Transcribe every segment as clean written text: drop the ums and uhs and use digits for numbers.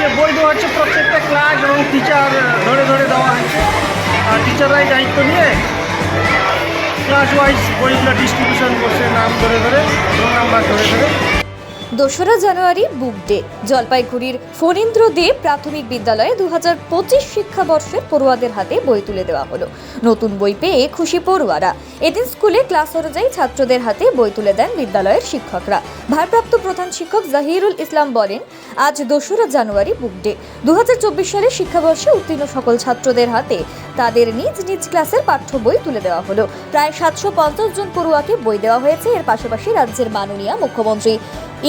আজকে বই দেওয়া হচ্ছে প্রত্যেকটা ক্লাস এবং টিচার ধরে ধরে দেওয়া হচ্ছে। আর টিচাররাই দায়িত্ব নিয়ে ক্লাস ওয়াইজ বইগুলো ডিস্ট্রিবিউশন করছে, নাম ধরে ধরে, রোল নাম্বার ধরে ধরে। 2রা জানুয়ারি বুক ডে। জলপাইগুড়ির ফণীন্দ্র দে প্রাথমিক বিদ্যালয়ে 2025 শিক্ষাবর্ষের পড়ুয়াদের হাতে বই তুলে দেওয়া হলো। নতুন বই পেয়ে খুশি পড়ুয়ারা। এদিন স্কুলে ক্লাস অনুযায়ী ছাত্রদের হাতে বই তুলে দেন বিদ্যালয়ের শিক্ষকরা। ভারপ্রাপ্ত প্রধান শিক্ষক জাহিরুল ইসলাম বলেন, আজ 2রা জানুয়ারি বুক ডে। 2024 সালের শিক্ষাবর্ষে উত্তীর্ণ সকল ছাত্রদের হাতে তাদের নিজ নিজ ক্লাসের পাঠ্য বই তুলে দেওয়া হলো। প্রায় 750 জন পড়ুয়াকে বই দেওয়া হয়েছে। এর পাশাপাশি রাজ্যের মাননীয় মুখ্যমন্ত্রী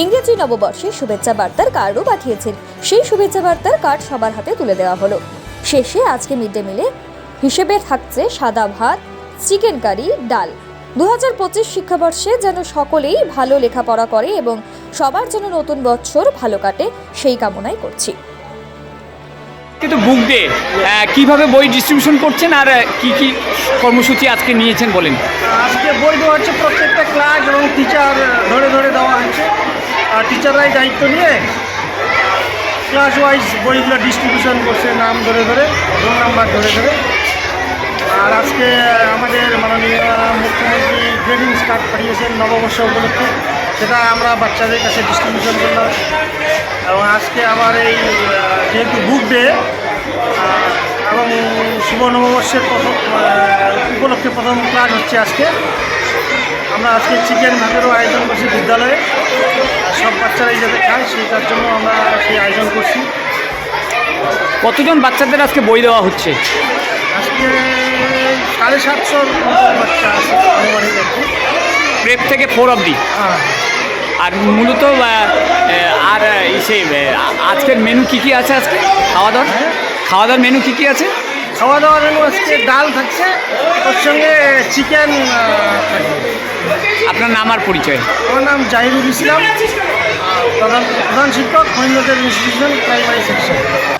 ইংরেজি নববর্ষের শুভেচ্ছা বার্তার কার্ডও পাঠিয়েছেন। সেই শুভেচ্ছা বার্তার কার্ড সবার হাতে তুলে দেওয়া হলো। শেষে আজকে মিড ডে মিলে হিসেবে থাকছে সাদা ভাত, চিকেন কারি, ডাল। 2025 শিক্ষাবর্ষে যেন সকলেই ভালো লেখাপড়া করে এবং সবার যেন নতুন বছর ভালো কাটে, সেই কামনাই করছি। কিন্তু বুক ডে কিভাবে বই ডিস্ট্রিবিউশন করছেন আর কি কি কর্মসূচি আজকে নিয়েছেন বলেন। আজকে বই দেওয়া হচ্ছে প্রত্যেকটা ক্লাস এবং টিচার ধরে ধরে দেওয়া হচ্ছে। আর টিচাররাই দায়িত্ব নিয়ে ক্লাস ওয়াইজ বইগুলো ডিস্ট্রিবিউশন করছে, নাম ধরে ধরে, রোল নাম্বার ধরে ধরে। আর আজকে আমাদের মাননীয় মুখ্যমন্ত্রী গ্রেডিংস কার্ড পাঠিয়েছেন নববর্ষ উপলক্ষে, সেটা আমরা বাচ্চাদের কাছে ডিস্ট্রিবিউশন করলাম। এবং আজকে আবার এই যেহেতু বুক ডে এবং শুভ নববর্ষের উপলক্ষে প্রথম ক্লাস হচ্ছে আজকে, আমরা আজকে চিকেন ভাতেরও আয়োজন করছি বিদ্যালয়ে। আর সব বাচ্চারাই যাতে খায় সেইটার জন্য আমরা সেই আয়োজন করছি। কতজন বাচ্চাদের আজকে বই দেওয়া হচ্ছে? আজকে 750 বাচ্চা আছে আনুমানিক আর কি। প্রেপ থেকে 4 অবধি। হ্যাঁ, আর মূলত আর আজকের মেনু কি কি আছে? আজকে খাওয়া দাওয়ার মেনু কি কি আছে? খাওয়া দাওয়ার মেনু আজকে ডাল থাকছে, ওর সঙ্গে চিকেন থাকবে। আপনার নাম আর পরিচয়? আমার নাম জাহিরুল ইসলাম, প্রধান শিক্ষক ফণীন্দ্র দে ইনস্টিটিউশন প্রাইমারি সেকশন।